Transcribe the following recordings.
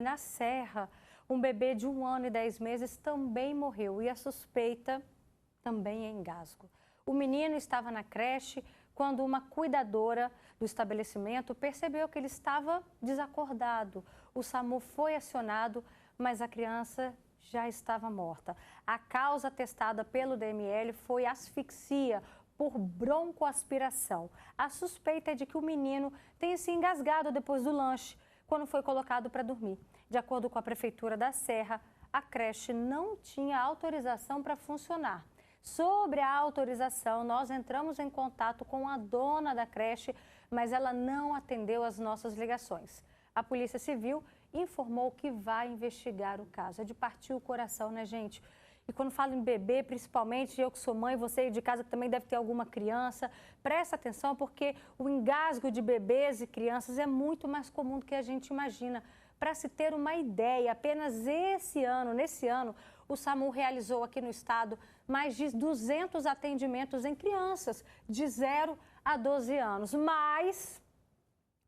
na Serra, um bebê de 1 ano e 10 meses também morreu e a suspeita também é engasgo. O menino estava na creche quando uma cuidadora do estabelecimento percebeu que ele estava desacordado. O SAMU foi acionado, mas a criança já estava morta. A causa testada pelo DML foi asfixia por broncoaspiração. A suspeita é de que o menino tenha se engasgado depois do lanche, quando foi colocado para dormir. De acordo com a Prefeitura da Serra, a creche não tinha autorização para funcionar. Sobre a autorização, nós entramos em contato com a dona da creche, mas ela não atendeu as nossas ligações. A Polícia Civil informou que vai investigar o caso. É de partir o coração, né, gente? E quando falo em bebê, principalmente, eu que sou mãe, você aí de casa que também deve ter alguma criança, presta atenção porque o engasgo de bebês e crianças é muito mais comum do que a gente imagina. Para se ter uma ideia, apenas nesse ano, o SAMU realizou aqui no estado mais de 200 atendimentos em crianças de 0 a 12 anos. Mas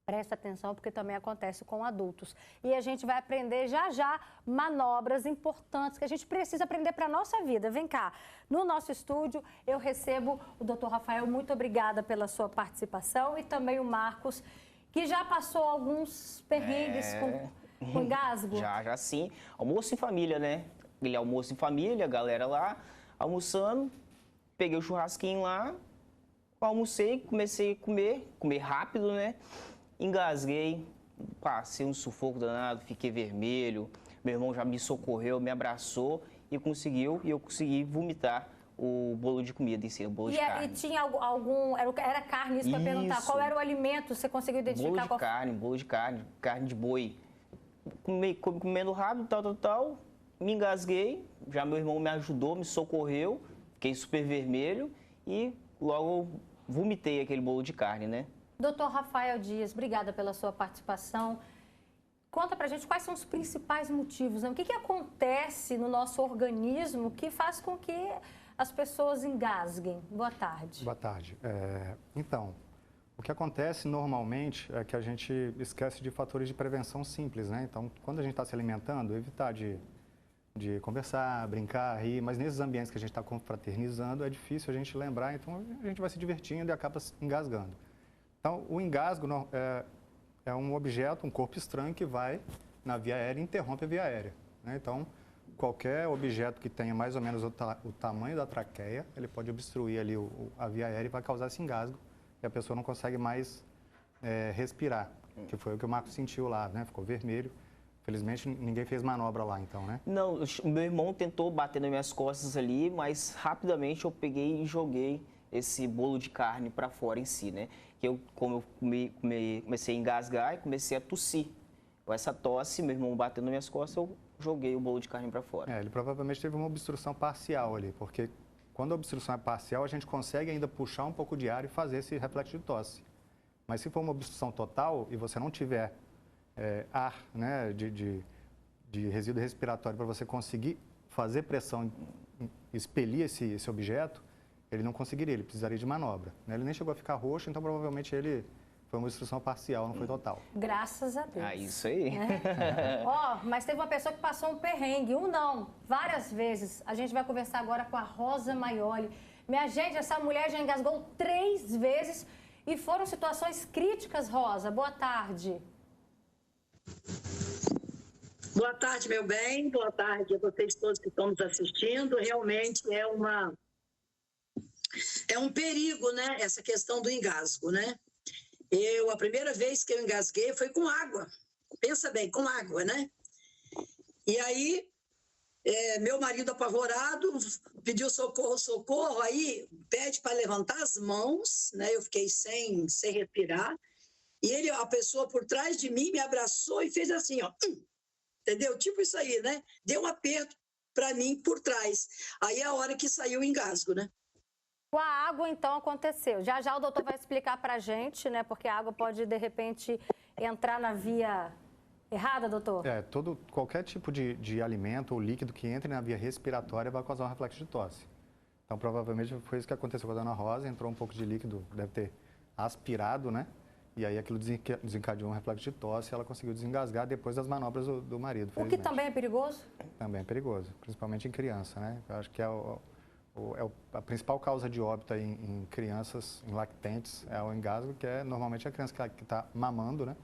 presta atenção porque também acontece com adultos. E a gente vai aprender já já manobras importantes que a gente precisa aprender para a nossa vida. Vem cá, no nosso estúdio eu recebo o Dr. Rafael, muito obrigada pela sua participação, e também o Marcos, que já passou alguns perrengues com engasgo. Já sim. Almoço em família, né? Aquele almoço em família, a galera lá almoçando, peguei o churrasquinho lá, almocei, comecei a comer rápido, né? Engasguei, passei um sufoco danado, fiquei vermelho, meu irmão já me socorreu, me abraçou e eu consegui vomitar o bolo de comida em si, o bolo de carne. E tinha algum, era carne, isso para perguntar, qual era o alimento, você conseguiu identificar? Bolo de carne, carne de boi. Comendo rápido, tal, me engasguei, já meu irmão me ajudou, me socorreu, fiquei super vermelho e logo vomitei aquele bolo de carne, né? Dr. Rafael Dias, obrigada pela sua participação. Conta pra gente quais são os principais motivos, né? O que acontece no nosso organismo que faz com que as pessoas engasguem? Boa tarde. Boa tarde. Então, o que acontece normalmente é que a gente esquece de fatores de prevenção simples, né? Então, quando a gente está se alimentando, evitar de conversar, brincar, rir, mas nesses ambientes que a gente está confraternizando é difícil a gente lembrar, então a gente vai se divertindo e acaba engasgando. Então, o engasgo é um objeto, um corpo estranho que vai na via aérea e interrompe a via aérea, né? Então, qualquer objeto que tenha mais ou menos o tamanho da traqueia, ele pode obstruir ali a via aérea e vai causar esse engasgo e a pessoa não consegue mais respirar, que foi o que o Marcos sentiu lá, né? Ficou vermelho. Felizmente, ninguém fez manobra lá, então, né? Não, o meu irmão tentou bater nas minhas costas ali, mas rapidamente eu peguei e joguei esse bolo de carne para fora em si, né? Como eu comecei a engasgar e comecei a tossir. Com essa tosse, meu irmão batendo nas minhas costas, eu joguei o bolo de carne para fora. Ele provavelmente teve uma obstrução parcial ali, porque quando a obstrução é parcial, a gente consegue ainda puxar um pouco de ar e fazer esse reflexo de tosse. Mas se for uma obstrução total e você não tiver ar, né, de resíduo respiratório para você conseguir fazer pressão, expelir esse objeto, ele não conseguiria, ele precisaria de manobra, né? Ele nem chegou a ficar roxo, então provavelmente ele foi uma obstrução parcial, não foi total. Graças a Deus. Isso aí. Mas teve uma pessoa que passou um perrengue, várias vezes. A gente vai conversar agora com a Rosa Maioli. Minha gente, essa mulher já engasgou 3 vezes e foram situações críticas, Rosa. Boa tarde. Boa tarde, meu bem. Boa tarde a vocês todos que estão nos assistindo. Realmente é um perigo, né? Essa questão do engasgo, né? A primeira vez que eu engasguei foi com água. Pensa bem, com água, né? E aí, meu marido apavorado pediu socorro, aí pede para levantar as mãos, né? Eu fiquei sem respirar. E a pessoa por trás de mim me abraçou e fez assim, ó. Entendeu? Tipo isso aí, né? Deu um aperto para mim por trás. Aí é a hora que saiu o engasgo, né? Com a água, então, aconteceu. Já já o doutor vai explicar para a gente, né? Porque a água pode, de repente, entrar na via errada, doutor? Qualquer tipo de alimento ou líquido que entre na via respiratória vai causar um reflexo de tosse. Então, provavelmente, foi isso que aconteceu com a dona Rosa. Entrou um pouco de líquido, deve ter aspirado, né? E aí aquilo desencadeou um reflexo de tosse e ela conseguiu desengasgar depois das manobras do marido, O que felizmente. também é perigoso? Também é perigoso, principalmente em criança, né? Eu acho que a principal causa de óbito aí em crianças, em lactentes, é o engasgo, que é normalmente a criança que está mamando, né?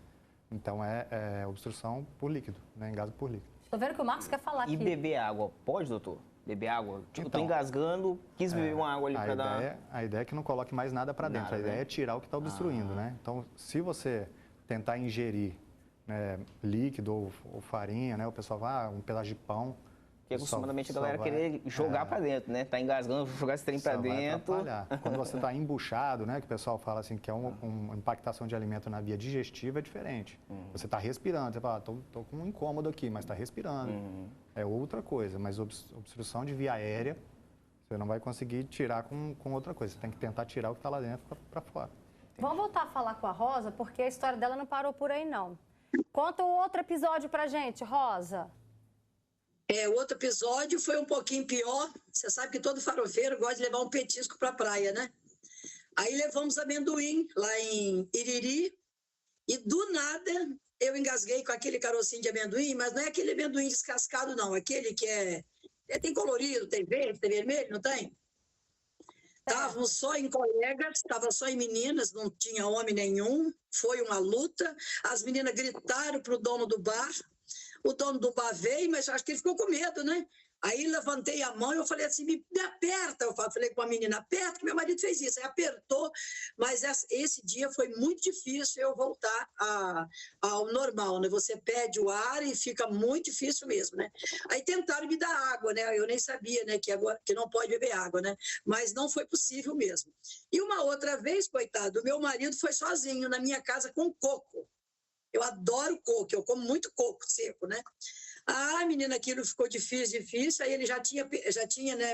Então é obstrução por líquido, né? Engasgo por líquido. Estou vendo que o Marcos quer falar E aqui. beber água, pode, doutor? Beber água? Tipo, tô Então, engasgando, quis beber uma água ali para dar... A ideia é que não coloque mais nada para dentro, Nada, a ideia né? é tirar o que está obstruindo, né? Então, se você tentar ingerir, né, líquido ou farinha, né? O pessoal vai, um pedaço de pão... Porque acostumadamente a só galera vai- querer jogar para dentro, né? Tá engasgando, jogar esse trem para só vai dentro. atrapalhar. Quando você está embuchado, né, que o pessoal fala assim, que é uma impactação de alimento na via digestiva, é diferente. Você está respirando, você fala, tô com um incômodo aqui, mas está respirando. É outra coisa, mas obstrução de via aérea, você não vai conseguir tirar com outra coisa. Você tem que tentar tirar o que está lá dentro para fora. Vamos voltar a falar com a Rosa, porque a história dela não parou por aí, não. Conta um outro episódio pra gente, Rosa. O outro episódio foi um pouquinho pior. Você sabe que todo farofeiro gosta de levar um petisco para a praia, né? Aí levamos amendoim lá em Iriri e do nada eu engasguei com aquele carocinho de amendoim, mas não é aquele amendoim descascado, não. Aquele que tem colorido, tem verde, tem vermelho, não tem? Estávamos só em colegas, estava só em meninas, não tinha homem nenhum. Foi uma luta. As meninas gritaram para o dono do bar. O dono do bar veio, mas acho que ele ficou com medo, né? Aí levantei a mão e eu falei assim, me aperta. Eu falei com a menina, aperta, que meu marido fez isso. Aí apertou, mas esse dia foi muito difícil eu voltar ao normal, né? Você perde o ar e fica muito difícil mesmo, né? Aí tentaram me dar água, né? Eu nem sabia, né, que não pode beber água, né? Mas não foi possível mesmo. E uma outra vez, coitado, o meu marido foi sozinho na minha casa com coco. Eu adoro coco, eu como muito coco seco, né? Ah, menina, aquilo ficou difícil, aí ele já tinha né,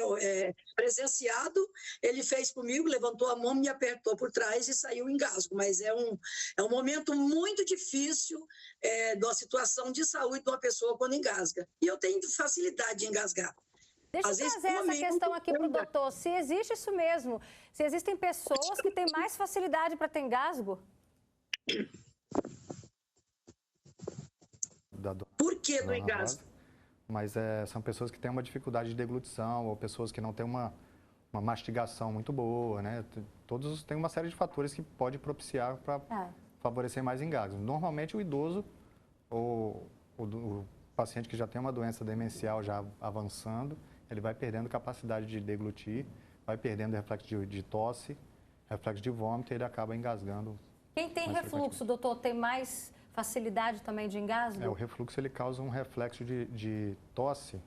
presenciado, ele fez comigo, levantou a mão, me apertou por trás e saiu o engasgo, mas é um momento muito difícil de uma situação de saúde de uma pessoa quando engasga. E eu tenho facilidade de engasgar. Deixa eu trazer essa questão aqui para o doutor, se existe isso mesmo, se existem pessoas que têm mais facilidade para ter engasgo? Por que do engasgo? Mas são pessoas que têm uma dificuldade de deglutição ou pessoas que não têm uma mastigação muito boa, né? Todos têm uma série de fatores que pode propiciar para favorecer mais engasgo. Normalmente o idoso ou o paciente que já tem uma doença demencial já avançando, ele vai perdendo capacidade de deglutir, vai perdendo reflexo de tosse, reflexo de vômito e ele acaba engasgando. Quem tem refluxo, doutor, tem mais facilidade também de engasgo? O refluxo ele causa um reflexo de tosse,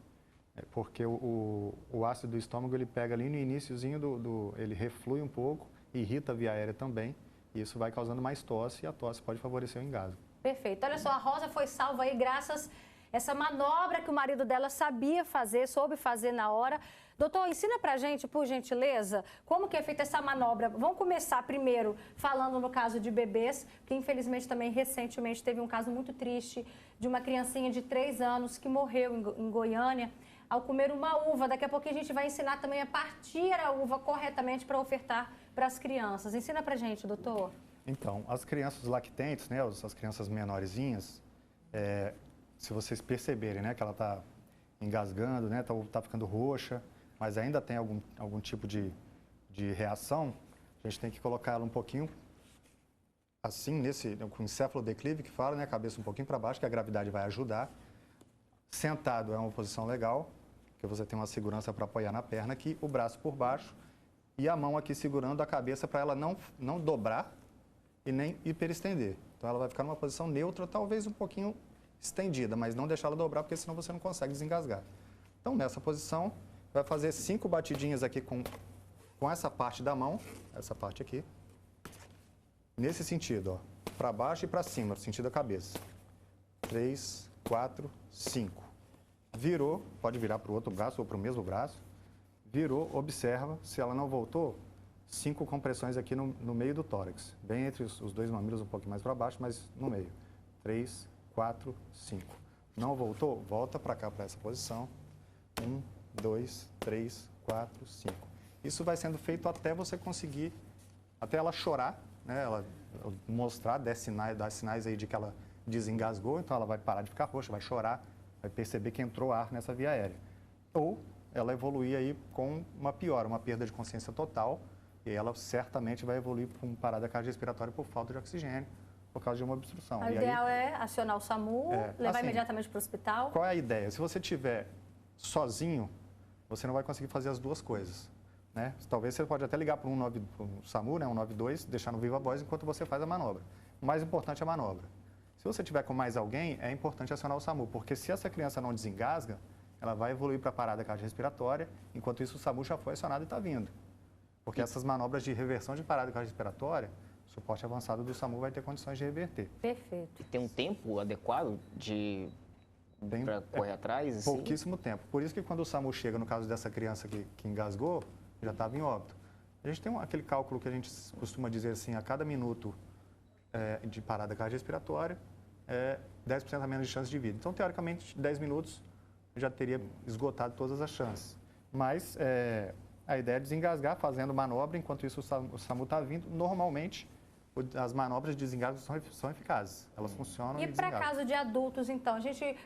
porque o ácido do estômago ele pega ali no iniciozinho ele reflui um pouco, irrita a via aérea também, e isso vai causando mais tosse e a tosse pode favorecer o engasgo. Perfeito. Olha só, a Rosa foi salva aí graças a essa manobra que o marido dela sabia fazer, soube fazer na hora. Doutor, ensina pra gente, por gentileza, como que é feita essa manobra. Vamos começar primeiro falando no caso de bebês, que infelizmente também recentemente teve um caso muito triste de uma criancinha de 3 anos que morreu em Goiânia ao comer uma uva. Daqui a pouquinho a gente vai ensinar também a partir a uva corretamente para ofertar para as crianças. Ensina pra gente, doutor. Então, as crianças lactentes, né, as crianças menorzinhas, se vocês perceberem, né, que ela está engasgando, né, tá ficando roxa, mas ainda tem algum tipo de reação, a gente tem que colocar ela um pouquinho assim, com encefalodeclive que fala, né, a cabeça um pouquinho para baixo, que a gravidade vai ajudar. Sentado é uma posição legal, que você tem uma segurança para apoiar na perna aqui, o braço por baixo e a mão aqui segurando a cabeça para ela não dobrar e nem hiperestender. Então ela vai ficar numa posição neutra, talvez um pouquinho estendida, mas não deixar ela dobrar, porque senão você não consegue desengasgar. Então nessa posição, vai fazer 5 batidinhas aqui com essa parte da mão, essa parte aqui, nesse sentido, ó, para baixo e para cima, no sentido da cabeça. 3, 4, 5. Virou, pode virar para o outro braço ou para o mesmo braço. Virou, observa, se ela não voltou, 5 compressões aqui no meio do tórax, bem entre os dois mamilos, um pouquinho mais para baixo, mas no meio. 3, 4, 5. Não voltou? Volta para cá, para essa posição. 1, 2, 3, 4, 5. Isso vai sendo feito até você conseguir, até ela chorar, né? Ela mostrar, dar sinais aí de que ela desengasgou, então ela vai parar de ficar roxa, vai chorar, vai perceber que entrou ar nessa via aérea. Ou ela evoluir aí com uma piora, uma perda de consciência total, e ela certamente vai evoluir com parada cardiorrespiratória por falta de oxigênio, por causa de uma obstrução. O ideal é acionar o SAMU, levar assim, imediatamente para o hospital. Qual é a ideia? Se você estiver sozinho, você não vai conseguir fazer as duas coisas. Né? Talvez você pode até ligar para um SAMU, né, 192, deixar no viva voz enquanto você faz a manobra. O mais importante é a manobra. Se você tiver com mais alguém, é importante acionar o SAMU, porque se essa criança não desengasga, ela vai evoluir para a parada cardiorrespiratória, enquanto isso o SAMU já foi acionado e está vindo. Porque essas manobras de reversão de parada cardiorrespiratória, o suporte avançado do SAMU vai ter condições de reverter. Perfeito. Tem um tempo adequado para correr atrás? Assim? Pouquíssimo tempo. Por isso que quando o SAMU chega, no caso dessa criança que engasgou, já estava em óbito. A gente tem aquele cálculo que a gente costuma dizer assim, a cada minuto de parada cardiorrespiratória, 10% a menos de chance de vida. Então, teoricamente, 10 minutos já teria esgotado todas as chances. Mas a ideia é desengasgar fazendo manobra, enquanto isso o SAMU está vindo. Normalmente, as manobras de desengasgo são eficazes, elas funcionam E para caso de adultos, então,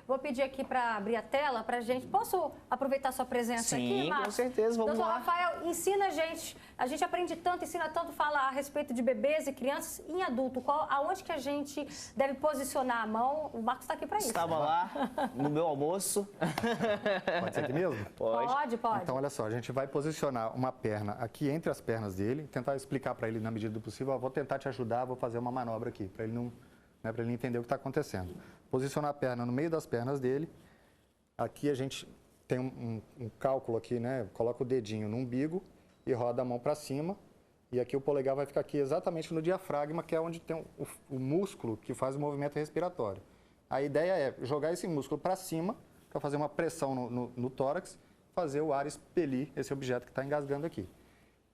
vou pedir aqui para abrir a tela para a gente. Posso aproveitar sua presença aqui, Sim, Marcos? com certeza, vamos Doutor lá. Rafael, ensina a gente aprende tanto, ensina tanto, fala a respeito de bebês e crianças em adulto. Aonde que a gente deve posicionar a mão? O Marcos está aqui para isso. Estava lá no meu almoço. Pode ser aqui mesmo? Pode. Pode. Então, olha só, a gente vai posicionar uma perna aqui entre as pernas dele, tentar explicar para ele na medida do possível. Eu vou tentar te ajudar, vou fazer uma manobra aqui, para ele não, né, para ele entender o que está acontecendo. Posicionar a perna no meio das pernas dele. Aqui a gente tem um cálculo aqui, né? Coloca o dedinho no umbigo e roda a mão para cima. E aqui o polegar vai ficar aqui exatamente no diafragma, que é onde tem o músculo que faz o movimento respiratório. A ideia é jogar esse músculo para cima, para fazer uma pressão no tórax, fazer o ar expelir esse objeto que está engasgando aqui.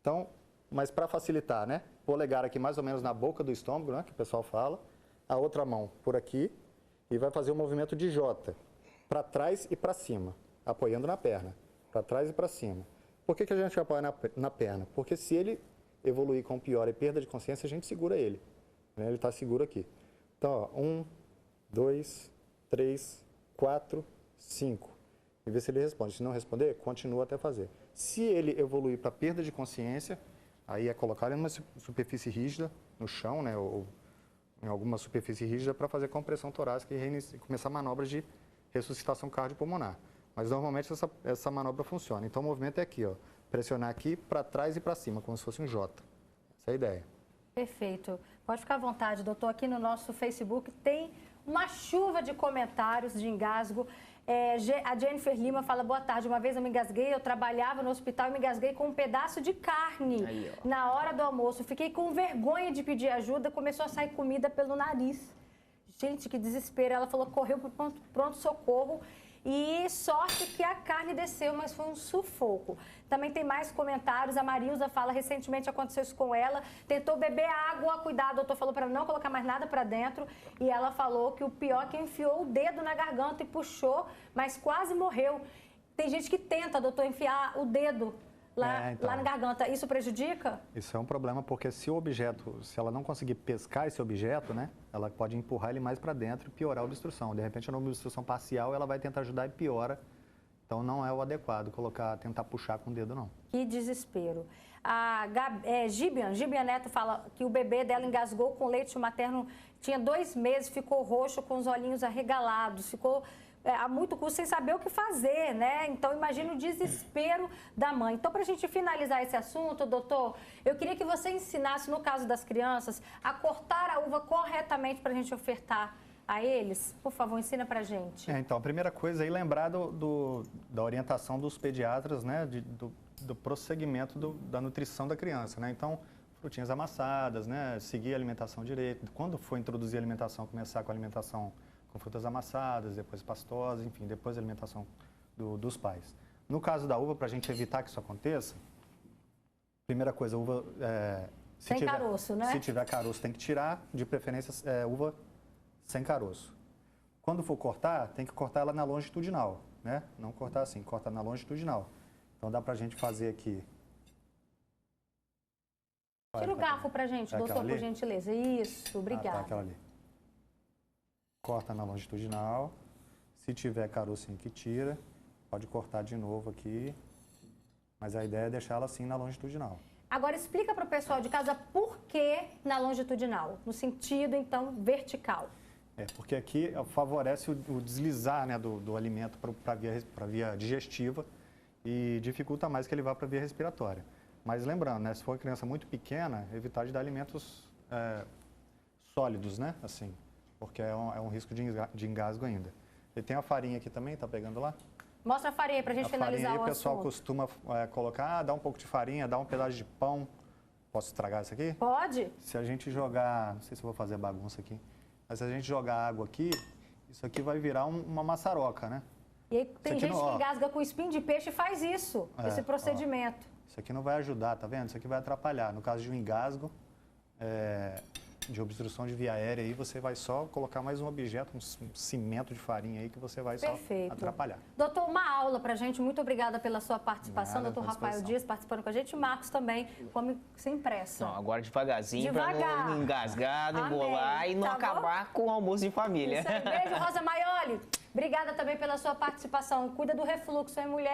Então, mas para facilitar, né? Polegar aqui mais ou menos na boca do estômago, né? Que o pessoal fala. A outra mão por aqui e vai fazer o movimento de J, para trás e para cima, apoiando na perna, para trás e para cima. Por que a gente apoia na perna? Porque se ele evoluir com piora e perda de consciência, a gente segura ele. Né? Ele está seguro aqui. Então, ó, 1, 2, 3, 4, 5. E ver se ele responde. Se não responder, continua até fazer. Se ele evoluir para perda de consciência, aí é colocar ele numa superfície rígida, no chão, né? Ou em alguma superfície rígida para fazer compressão torácica e começar manobras de ressuscitação cardiopulmonar. Mas normalmente essa manobra funciona. Então o movimento é aqui, ó. Pressionar aqui para trás e para cima, como se fosse um J. Essa é a ideia. Perfeito. Pode ficar à vontade, doutor. Aqui no nosso Facebook tem uma chuva de comentários de engasgo. A Jennifer Lima fala, boa tarde, uma vez eu me engasguei, eu trabalhava no hospital e me engasguei com um pedaço de carne na hora do almoço. Fiquei com vergonha de pedir ajuda, começou a sair comida pelo nariz. Gente, que desespero. Ela falou, correu para o pronto-socorro e sorte que a carne desceu, mas foi um sufoco. Também tem mais comentários. A Marilza fala, recentemente aconteceu isso com ela. Tentou beber água, cuidado, o doutor falou para não colocar mais nada para dentro. E ela falou que o pior é que enfiou o dedo na garganta e puxou, mas quase morreu. Tem gente que tenta, doutor, enfiar o dedo lá na garganta. Isso prejudica? Isso é um problema porque se ela não conseguir pescar esse objeto, né, ela pode empurrar ele mais para dentro e piorar a obstrução. De repente, numa obstrução parcial, ela vai tentar ajudar e piora. Então, não é o adequado tentar puxar com o dedo, não. Que desespero. A Gibian Neto fala que o bebê dela engasgou com leite materno, tinha 2 meses, ficou roxo com os olhinhos arregalados, ficou a muito custo sem saber o que fazer, né? Então, imagina o desespero da mãe. Então, para a gente finalizar esse assunto, doutor, eu queria que você ensinasse, no caso das crianças, a cortar a uva corretamente para a gente ofertar a eles. Por favor, ensina para a gente. Então, a primeira coisa é lembrar da orientação dos pediatras, né? Do prosseguimento da nutrição da criança, né? Então, frutinhas amassadas, né? Seguir a alimentação direito. Quando for introduzir a alimentação, começar com a alimentação com frutas amassadas, depois pastosas, enfim, depois a alimentação dos pais. No caso da uva, para a gente evitar que isso aconteça, primeira coisa, uva... sem caroço, né? Se tiver caroço, tem que tirar, de preferência uva sem caroço. Quando for cortar, tem que cortar ela na longitudinal, né? Não cortar assim, corta na longitudinal. Então dá para a gente fazer aqui Tira o garfo pra gente, É doutor, aquela por ali? gentileza. Isso, Ah, obrigada. tá, aquela ali. Corta na longitudinal. Se tiver carocinho que tira, pode cortar de novo aqui. Mas a ideia é deixar ela assim na longitudinal. Agora explica para o pessoal de casa por que na longitudinal, no sentido, então, vertical. Porque aqui favorece o deslizar, né, do alimento para a via digestiva e dificulta mais que ele vá para a via respiratória. Mas lembrando, né, se for uma criança muito pequena, evitar de dar alimentos sólidos, né, assim, porque é um risco de engasgo ainda. E tem a farinha aqui também, tá pegando lá? Mostra a farinha para a gente finalizar aí, o o pessoal assunto. costuma colocar, dá um pouco de farinha, dá um pedaço de pão. Posso estragar isso aqui? Pode? Se a gente jogar, não sei se eu vou fazer bagunça aqui, mas se a gente jogar água aqui, isso aqui vai virar uma maçaroca, né? E aí tem gente não, que engasga com espinho de peixe e faz isso, esse procedimento. Isso aqui não vai ajudar, tá vendo? Isso aqui vai atrapalhar. No caso de um engasgo, de obstrução de via aérea, aí você vai só colocar mais um objeto, um cimento de farinha aí que você vai Perfeito. só atrapalhar. Doutor, uma aula pra gente. Muito obrigada pela sua participação. Nada, Doutor à Rafael disposição. Dias participando com a gente. Marcos também, come sem pressa. Não, agora devagarzinho, Devagar. para não engasgar, não Amém. embolar e não Tá bom? acabar com o almoço em família. Isso aí. Beijo, Rosa Maioli. Obrigada também pela sua participação. Cuida do refluxo, hein, mulher?